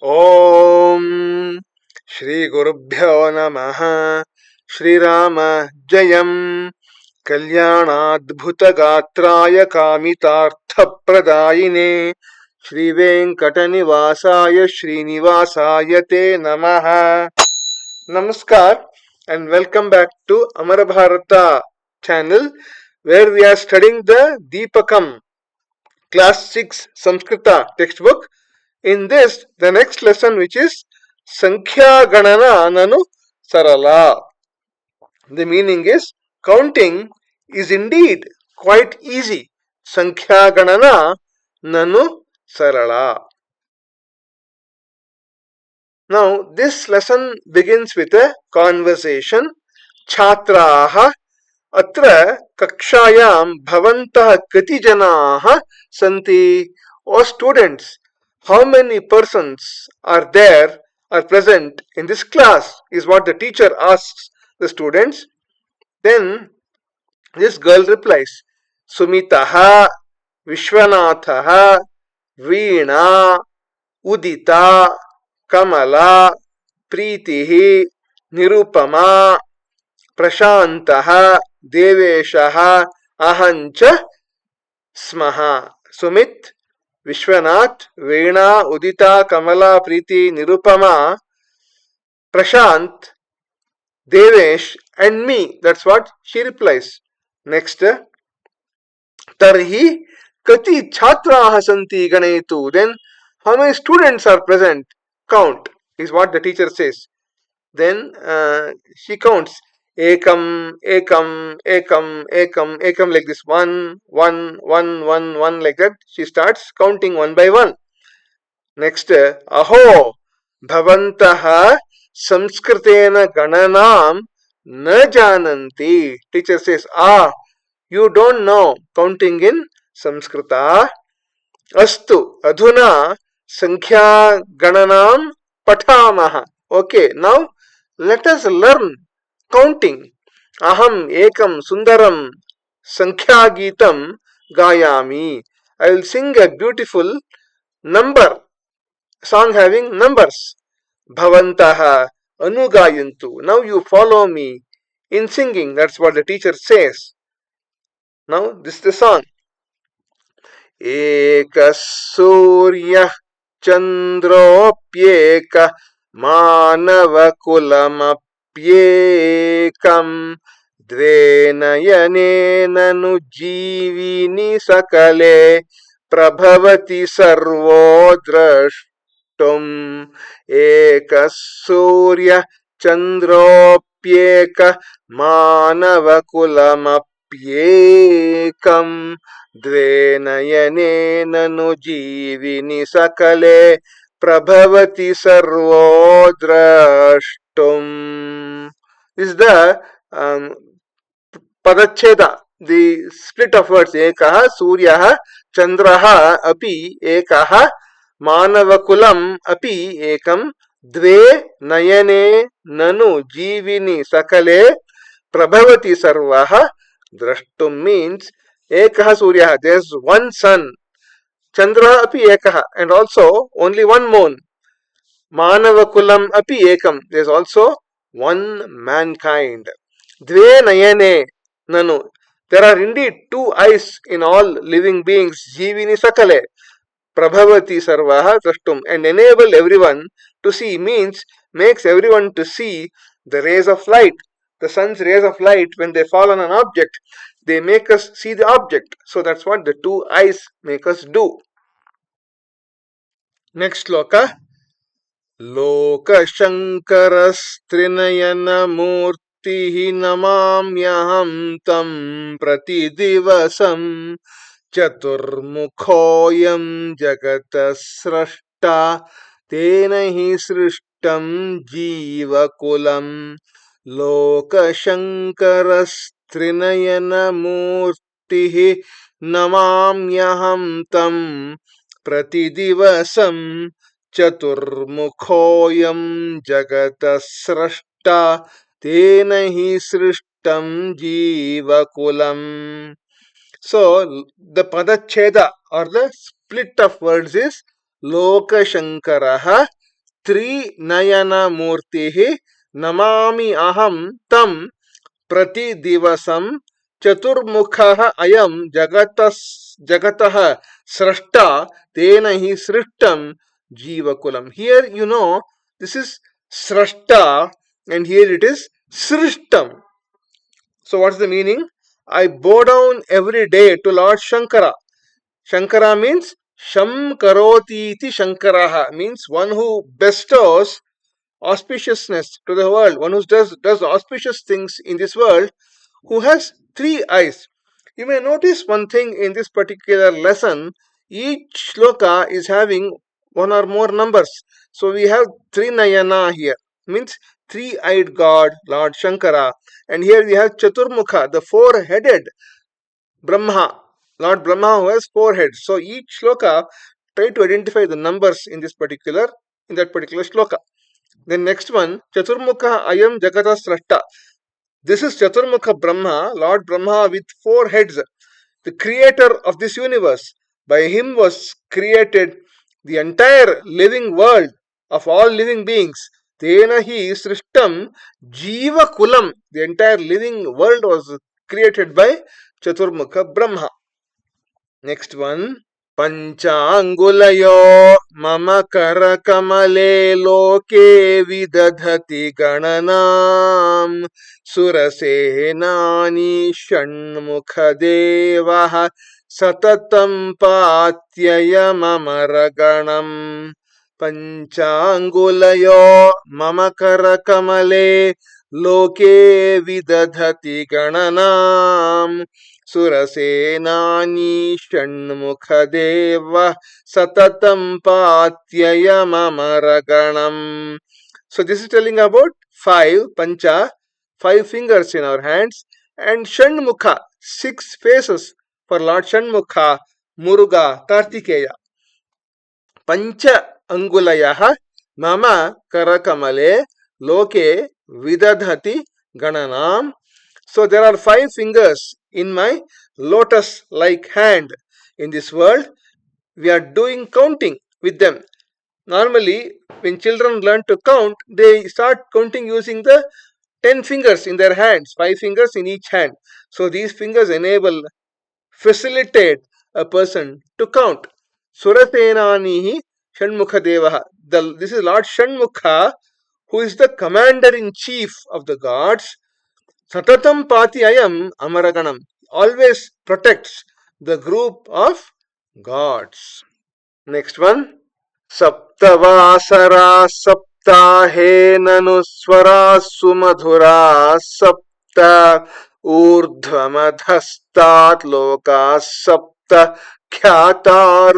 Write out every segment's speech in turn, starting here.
ओम श्री गुरुभ्यो नमः। श्रीराम जयम् कल्याणाद्भुतगात्राय कामितार्थप्रदायिने श्रीवेंकटनिवासाय श्रीनिवासाय ते नमः। Namaskar and welcome back to Amarabharata channel, where we are studying the Deepakam class 6 Samskrita textbook. In this, the next lesson, which is Sankhyaagananaa Nanu Saralaa. The meaning is counting is indeed quite easy. Sankhyaganana Nanu Saralaa. Now, this lesson begins with a conversation. Chhatraha Atra Kakshayam Bhavantah Kati Janaha Santi. O students, how many persons are there, are present in this class, is what the teacher asks the students. Then this girl replies, Sumitaha, Vishwanathaha, Veena, Udita, Kamala, Preetihi, Nirupama, Prashantaha, Deveshaha, Ahancha, Smaha. Sumit, Vishwanath, Veena, Udita, Kamala, Preeti, Nirupama, Prashant, Devesh, and me. That's what she replies. Next, Tarhi, Kati Chhatraha Santi Ganetu. Then, how many students are present? Count, is what the teacher says. Then she counts. Ekam, ekam, ekam, ekam, ekam, like this. One, like that. She starts counting one by one. Next, aho, bhavantaha samskritena gananam na jananti. Teacher says, you don't know counting in Samskrita. Astu, adhuna sankhya gananam patamaha. Okay, now let us learn counting. Aham ekam sundaram sankhya geetam gayami. I will sing a beautiful number song having numbers. Bhavantaha anugayantu. Now you follow me in singing. That's what the teacher says. Now this is the song. Ekah suryah chandropyekah मानवकुलमप्येकम् द्वे नयनेननु जीविनि सकले प्रभवति servo द्रष्टुम् एकः सूर्यः चन्द्रोऽप्येकः मानवकुलमप्येकम् द्वे नयनेननु जीविनि सकले Prabhavati sarvo drashtum. This is the padacheda, the split of words. Ekaha suryaha chandraha api ekaha manavakulam api ekam dve nayane nanu jivini sakale prabhavati sarvaha drashtum means ekaha suryaha, there is one sun. Chandra api ekaha, and also only one moon. Manavakulam api ekam, there is also one mankind. Dve nayane nanu, there are indeed two eyes in all living beings. Jivini sakale prabhavati sarvaha drashtum, and enable everyone to see means makes everyone to see the rays of light. The sun's rays of light, when they fall on an object, they make us see the object. So that's what the two eyes make us do. Next sloka. Lokashankarastrinayana namamyaham tam pratidivasam chaturmukhoyam jagatasrashta tena hi srishtam jivakulam. Lokashankarastrinayana namamyaham tam pratidivasam chaturmukhoyam jagatasrashta tena hi srishtam jivakulam. So the padacheda or the split of words is Lokashankaraha त्रिनयनमूर्तिः Namami अहं तं प्रतिदिवसं चतुर्मुखः अयं जगतः स्रष्टा तेन हि सृष्टं जीवकुलम. Here you know this is srashta and here it is srishtam. So what's the meaning? I bow down every day to Lord Shankara. Shankara means Sham Karoti iti Shankaraha, means one who bestows auspiciousness to the world, one who does auspicious things in this world, who has three eyes. You may notice one thing in this particular lesson. Each shloka is having one or more numbers. So we have Trinayana here, means three-eyed God, Lord Shankara. And here we have Chaturmukha, the four-headed Brahma, Lord Brahma, who has four heads. So each shloka try to identify the numbers in that particular shloka. Then next one, Chaturmukha Ayam Jagata Srashta. This is Chaturmukha Brahma, Lord Brahma with four heads, the creator of this universe. By him was created the entire living world of all living beings. Tena hi srishtam jiva kulam. The entire living world was created by Chaturmukha Brahma. Next one. Panchangulayo mama karakamale loke vidadhati gananam surasenani shanmukhadevaha satatam patyayam amaraganam. Panchangulayo mama karakamale loke vidadhati gananam Surasenani Shanmukhadeva Satatam Patyayam Amaraganam. So this is telling about pancha, five fingers in our hands, and Shanmukha, six faces for Lord Shanmukha, Muruga, Kartikeya. Pancha Angulayaha Mama Karakamale Loke Vidadhati Gananam. So there are five fingers in my lotus-like hand. In this world, we are doing counting with them. Normally, when children learn to count, they start counting using the 10 fingers in their hands, 5 fingers in each hand. So these fingers facilitate a person to count. Surasenanihi Shanmukhadevaha. This is Lord Shanmukha, who is the commander-in-chief of the gods. Satatam Patyayam Amaraganam, always protects the group of gods. Next one. Saptavasara Saptahe Nanu Swara Sumadhura Sapta Urdhvamadhastat Loka Sapta Khyata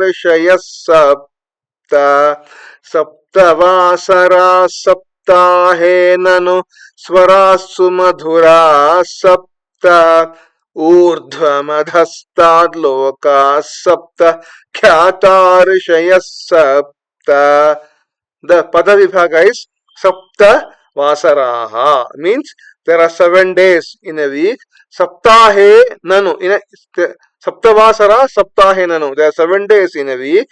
Sapta Saptavasara Saptahe Nanu Swara Sumadhura Sapta Urdhvamadhastat Loka Sapta Khyata Sapta. The Pada Vibhaga is Sapta Vasaraha, means there are 7 days in a week. Saptahe Nanu, Saptavasara Saptahe Nanu, there are 7 days in a week.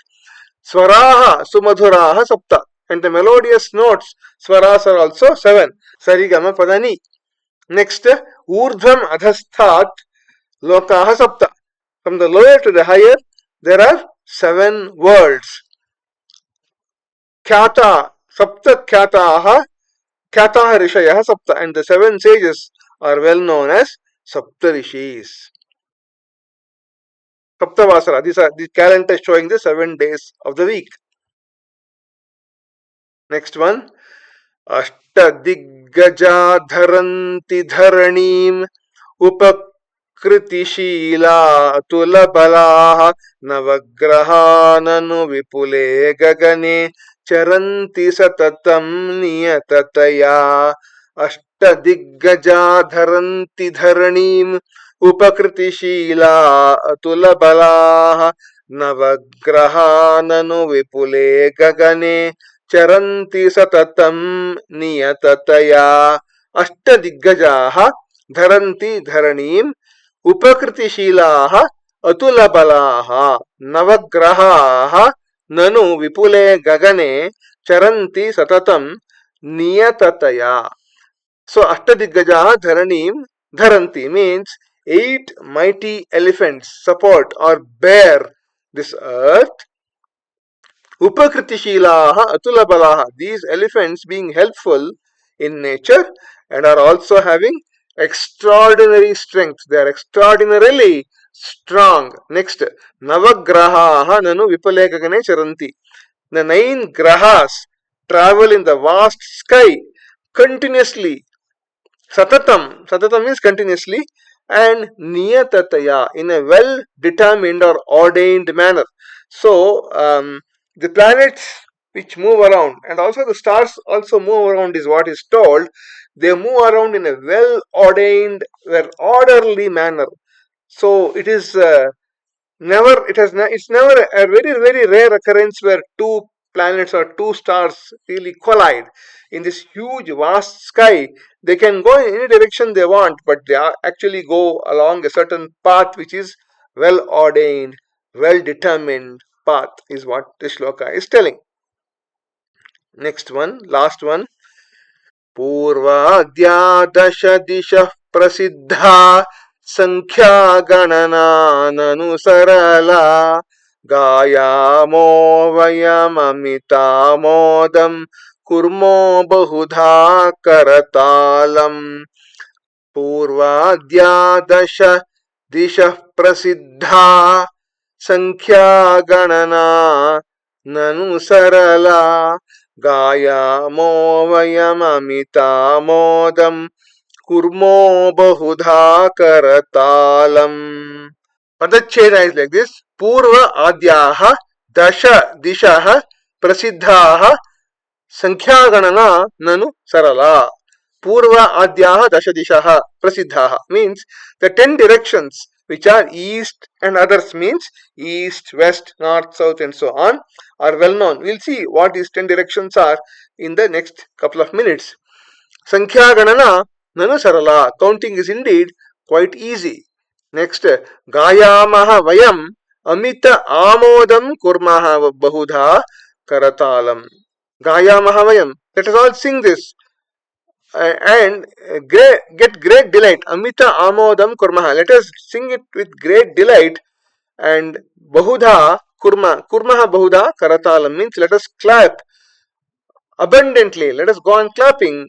Swaraha Sumadhuraha Sapta, and the melodious notes Swaras are also 7. Sarigama Padani. Next, Urdhvam Adhasthat Lokaha Sapta. From the lower to the higher, there are 7 worlds. Khyata, Sapta Khyataha, Khyataha Rishayaha Sapta, and the 7 sages are well known as Sapta Rishis. Saptavasara, these are the calendar showing the 7 days of the week. Next one. Ashtadigaja dharanti dharanim upakritishila tulabalaha navagrahananu vipule gagane charanti satatam niyatataya. Ashtadigaja dharanti dharanim upakritishila tulabalaha navagrahananu vipule gagane Charanti satatam niyatataya. Ashtadigajaha dharanti dharanim upakritishilaha atulabalaha navagrahaha nanu vipule gagane charanti satatam niyatataya. So Ashtadigajaha Dharanim Dharanti means 8 mighty elephants support or bear this earth. Upakritishilaha Atulabalaha. These elephants being helpful in nature and are also having extraordinary strength. They are extraordinarily strong. Next, Navagraha Nanu Vipalekagane Charanti. The 9 grahas travel in the vast sky continuously. Satatam means continuously, and niyatataya, in a well determined or ordained manner. So the planets which move around and also the stars also move around is what is told. They move around in a well ordained, well orderly manner. So it is it's never a very rare occurrence where two planets or two stars really collide in this huge vast sky. They can go in any direction they want, but they actually go along a certain path which is well ordained, well determined path, is what the shloka is telling. Next one, last one. पूर्वाद्या दश दिशः प्रसिद्धा संख्यागणना ननु सरला गायामो वयममितामोदं कुर्मो बहुधा करतालम्. पूर्वाद्या दश दिशः प्रसिद्धा संख्यागणना ननु सरला गायामो वयममितामोदं कुर्मो बहुधा करतालम्. Padacheda is like this. Purva adyaha dasha dishaha prasiddhaha Sankhyaagananaa Nanu Saralaa. Purva adyaha dasha dishaha prasiddhaha means the 10 directions which are east and others means east, west, north, south and so on are well known. We'll see what these 10 directions are in the next couple of minutes. Sankhyaagananaa Nanu Saralaa. Counting is indeed quite easy. Next, Gayamaha Vayam Amita Amodam Kurmaha Bahudha Karatalam. Gayamaha Vayam. Let us all sing this and get great delight. Amita Amodam Kurmaha. Let us sing it with great delight. And Bahudha Kurmaha Bahudha Karatalam means let us clap abundantly. Let us go on clapping,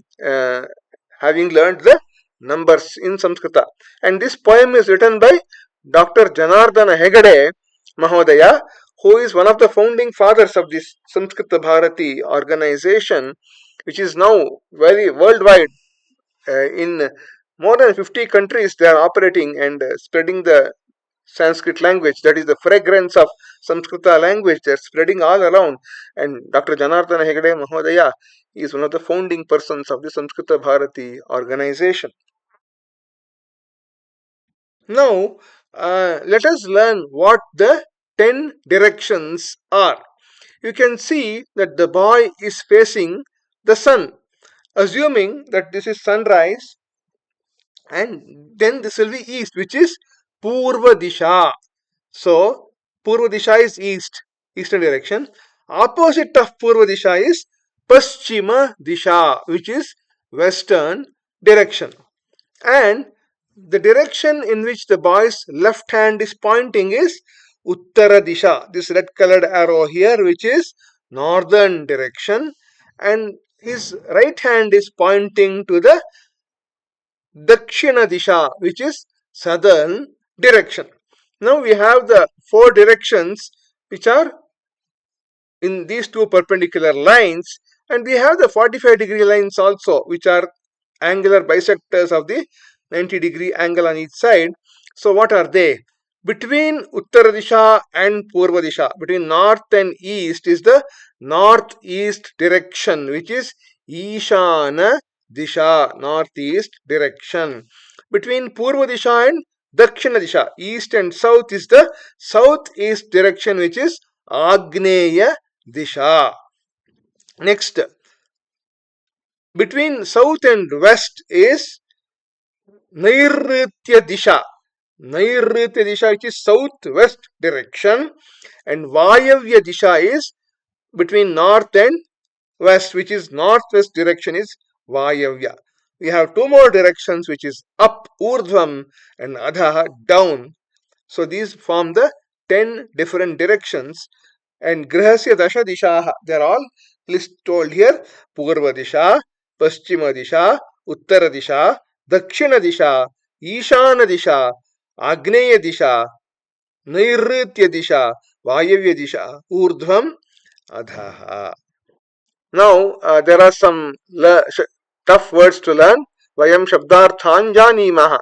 having learned the numbers in Samskrita. And this poem is written by Dr. Janardana Hegade Mahodaya, who is one of the founding fathers of this Samskrita Bharati organization, which is now very worldwide. In more than 50 countries they are operating and spreading the Sanskrit language, that is the fragrance of Samskrita language, they are spreading all around. And Dr. Janardana Hegade Mahodaya is one of the founding persons of the Samskrita Bharati organization. Now, let us learn what the 10 directions are. You can see that the boy is facing the sun. Assuming that this is sunrise, and then this will be east, which is Purva Disha. So, Purva Disha is east, eastern direction. Opposite of Purva Disha is Paschima Disha, which is western direction. And the direction in which the boy's left hand is pointing is Uttara Disha, this red colored arrow here, which is northern direction, and his right hand is pointing to the Dakshina Disha, which is southern direction. Now we have the 4 directions which are in these 2 perpendicular lines, and we have the 45-degree lines also, which are angular bisectors of the 90-degree angle on each side. So what are they? Between Uttara Disha and Purva Disha, between north and east, is the northeast direction, which is Ishana Disha, northeast direction. Between Purva Disha and Dakshina Disha, east and south, is the southeast direction, which is Agneya Disha. Next, between south and west is Nairitya Disha. Nairitya Disha, which is southwest direction, and Vayavya Disha is between north and west, which is northwest direction, is Vayavya. We have two more directions, which is up, Urdhvam, and Adha, down. So these form the 10 different directions. And Grihasya Dasha Dishaha, they are all told here. Purva Disha, Paschima Disha, Uttara Disha, Dakshina Disha, Ishana Disha, Agneya Disha, Nairitya Disha, Vayavya Disha, Urdhvam, Adhaha. Now, there are some tough words to learn. Vayam Shabdarthan Janimaha.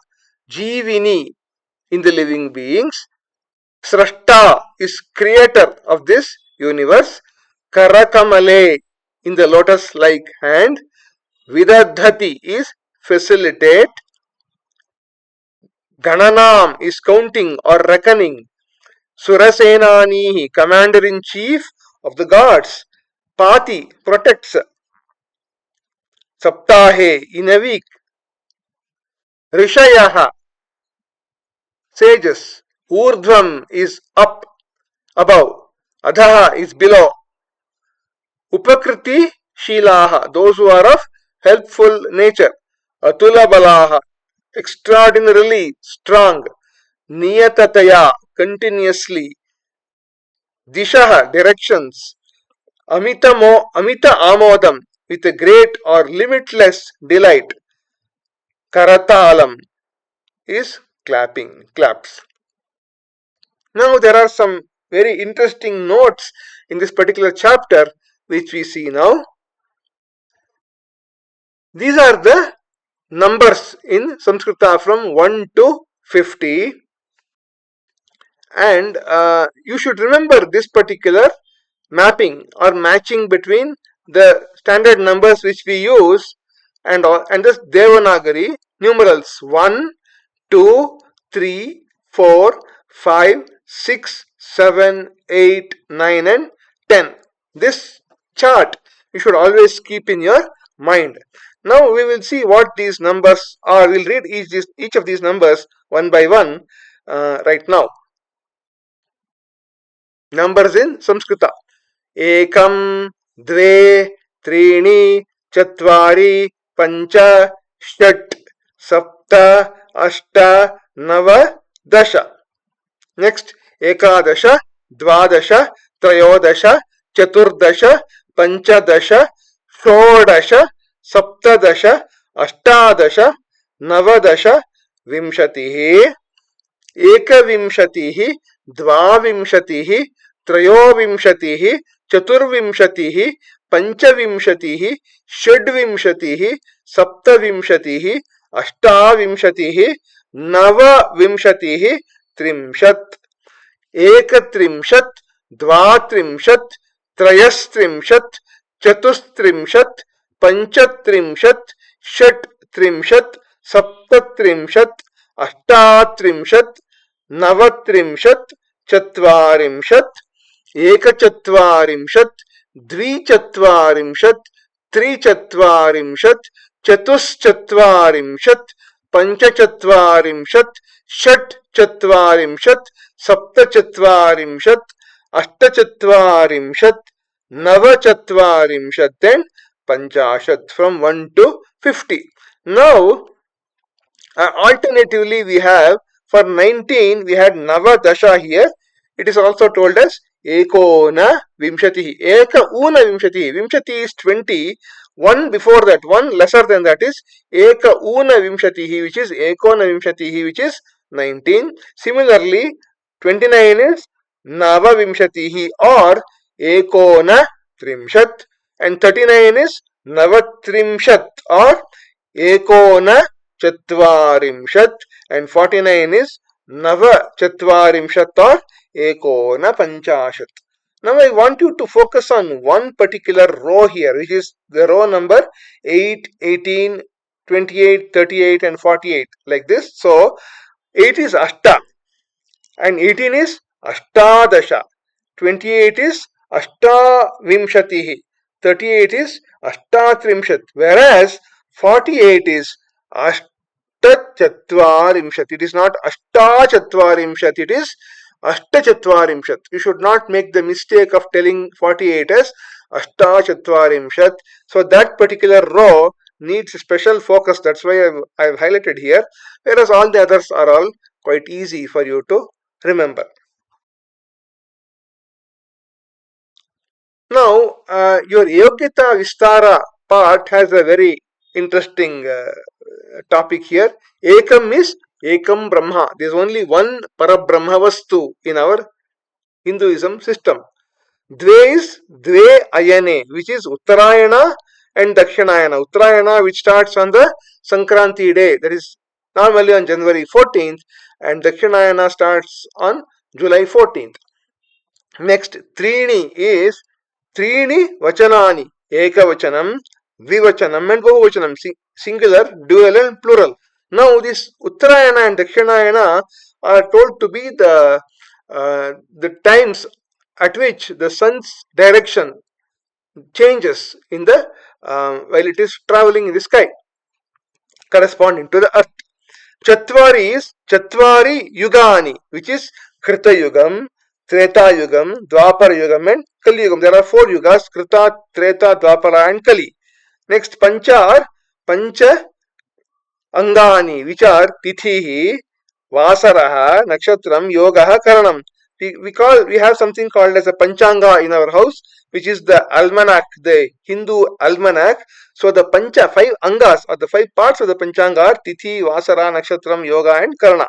Jivini, in the living beings. Srashta is creator of this universe. Karakamale, in the lotus-like hand. Vidadhati is facilitate. Gananam is counting or reckoning. Surasenanihi, commander-in-chief of the gods. Pati, protects. Saptahe, in a week. Rishayaha, sages. Urdhvam is up, above. Adhaha is below. Upakriti Shilaha, those who are of helpful nature. Atula Balaha, extraordinarily strong. Niyatataya, continuously. Dishaha, directions. Amita Amodam, with a great or limitless delight. Karatalam is clapping, claps. Now there are some very interesting notes in this particular chapter which we see now. These are the numbers in Samskrita from 1 to 50, and you should remember this particular mapping or matching between the standard numbers which we use and this Devanagari numerals 1, 2, 3, 4, 5, 6, 7, 8, 9 and 10. This chart you should always keep in your mind. Now we will see what these numbers are. We'll read each of these numbers one by one right now. Numbers in Samskrita. Ekam, Dve, Trini, Chatvari, Pancha, Shat, Sapta, Ashta, Nava, Dasha. Next, Ekadasha, Dvadasha, Trayodasha, Chaturdasha, Panchadasha, Shodasha, Saptadasha, Ashtadasha, Navadasha, Vimshatihi, Ekavimshatihi, Dvavimshatihi, Trayovinshatihi, Chaturvimshatihi, Panchavimshatihi, Shadvimshatihi, Saptavimshatihi, Ashtavimshatihi, Navavimshatihi, Trimshat, Ekatrimshat, Dvatrimshat, Trayastrimshat, Chatustrimshat, Panchatrimshat, Shatrimshat, Saptatrimshat, Ashtatrimshat, Navatrimshat, Chatvarimshat, Ekachatvarimshat, Dvichatvarimshat, Trichatvarimshat, Chatuschatvarimshat, Panchachatvarimshat, Shatchatvarimshat, Saptachatvarimshat, Ashtachatvarimshat, Navachatvarimshat and Panchashat, from 1 to 50. Now, alternatively we have for 19 we had Navadasha here. It is also told as Ekona Vimshatihi. Eka Una Vimshatihi. Vimshati is 20. One before that, one lesser than that is Eka Una Vimshatihi, which is Ekona Vimshatihi, which is 19. Similarly, 29 is Nava Vimshatihi or Ekona Trimshat, and 39 is Navatrimshat or Ekona Chatvarimshat, and 49 is Nava Chatvarimshat or Ekona Panchashat. Now I want you to focus on one particular row here, which is the row number 8, 18, 28, 38 and 48, like this. So 8 is Ashta and 18 is Ashtadasha, 28 is Ashtavimshatihi, 38 is Ashtatrimshat, whereas 48 is Ashtachatvarimshat. It is not Ashtachatvarimshat, it is Ashtachatvarimshat. You should not make the mistake of telling 48 as Ashtachatvarimshat. So that particular row needs special focus. That's why I've highlighted here. Whereas all the others are all quite easy for you to remember. Now, your Yogyata Vistara part has a very interesting topic here. Ekam is Ekam Brahma. There is only one Parabrahma Vastu in our Hinduism system. Dve is Dve Ayane, which is Uttarayana and Dakshinayana. Uttarayana, which starts on the Sankranti day, that is normally on January 14th, and Dakshinayana starts on July 14th. Next, Trini is Trini Vachanani, Ekavachanam, Vivachanam, and Bahuvachanam, singular, dual, and plural. Now, this Uttarayana and Dakshinayana are told to be the times at which the sun's direction changes in the while it is traveling in the sky, corresponding to the earth. Chatvari is Chatvari Yugani, which is Krita Yugam, Treta Yugam, Dwapara Yugam, and Kali Yugam. There are 4 yugas: Krita, Treta, Dwapara, and Kali. Next, Pancha are Pancha Angani, which are Tithihi, Vasaraha, Nakshatram, Yogaha, Karanam. We have something called as a Panchanga in our house, which is the almanac, the Hindu almanac. So the Pancha, 5 Angas, or the 5 parts of the Panchanga are Tithi, Vasara, Nakshatram, Yoga, and Karana.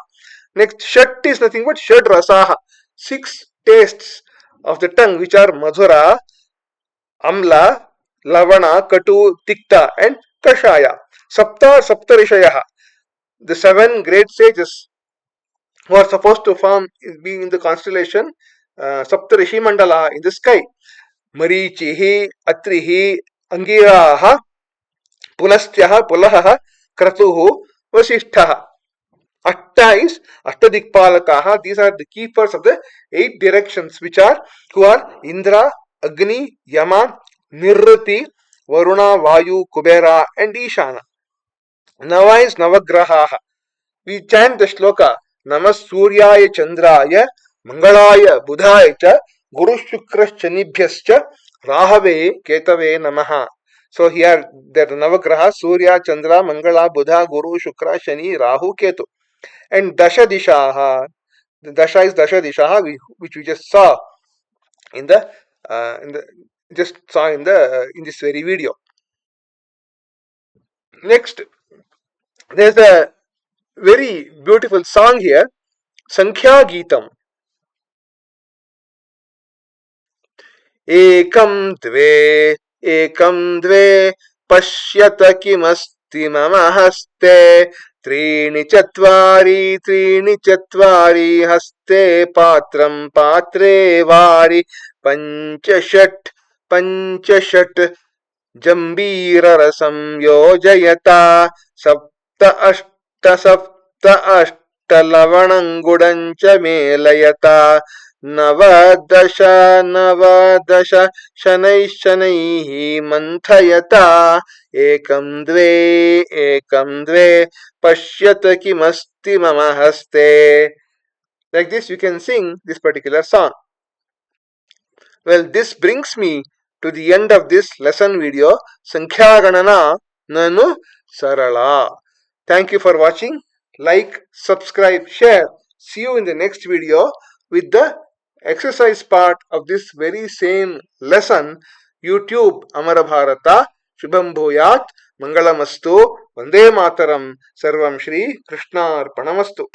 Next, Shat is nothing but Shad Rasaha, 6 tastes of the tongue, which are Madhura, Amla, Lavana, Katu, Tikta, and Kashaya. Saptarishayaha, the 7 great sages who are supposed to be in the constellation Saptarishi Mandala in the sky. Marichihi, Atrihi, Angiraha, Pulastyaha, Pulaha, Kratuhu, Vasishthaha. Atta is Ashtadikpalakaha. These are the keepers of the 8 directions, who are Indra, Agni, Yama, Nirrati, Varuna, Vayu, Kubera, and Ishana. Nava is Navagrahaha. We chant the shloka Namas Suryaya Chandraya Mangalaya Budhaya cha Guru Shukra Shanibhyascha Rahave Ketave Namaha. So here there are Navagraha Surya, Chandra, Mangala, Buddha, Guru, Shukra, Shani, Rahu, Ketu. And Dasha Dishaha. The Dasha is Dasha Dishaha, which we just saw in the in this very video. Next, there's a very beautiful song here, Sankhyaagananaa. Ekam dve pashyat kimasti mama haste त्रीणि चत्वारि हस्ते पात्रं पात्रे वारि पञ्चषट् जम्बीररसं योजयता सप्त अष्ट लवणं गुडं च मेलयता नवदश शनैः मन्थयता एकं द्वे पश्यत किमस्ति मम हस्ते. Like this you can sing this particular song. Well, this brings me to the end of this lesson video, Sankhyaagananaa Nanu Saralaa. Thank you for watching. Like, subscribe, share. See you in the next video with the exercise part of this very same lesson. YouTube Amarabharata. Shubham Bhuyat. Mangalamastu. Vande Mataram. Sarvam Shri Krishnarpanamastu.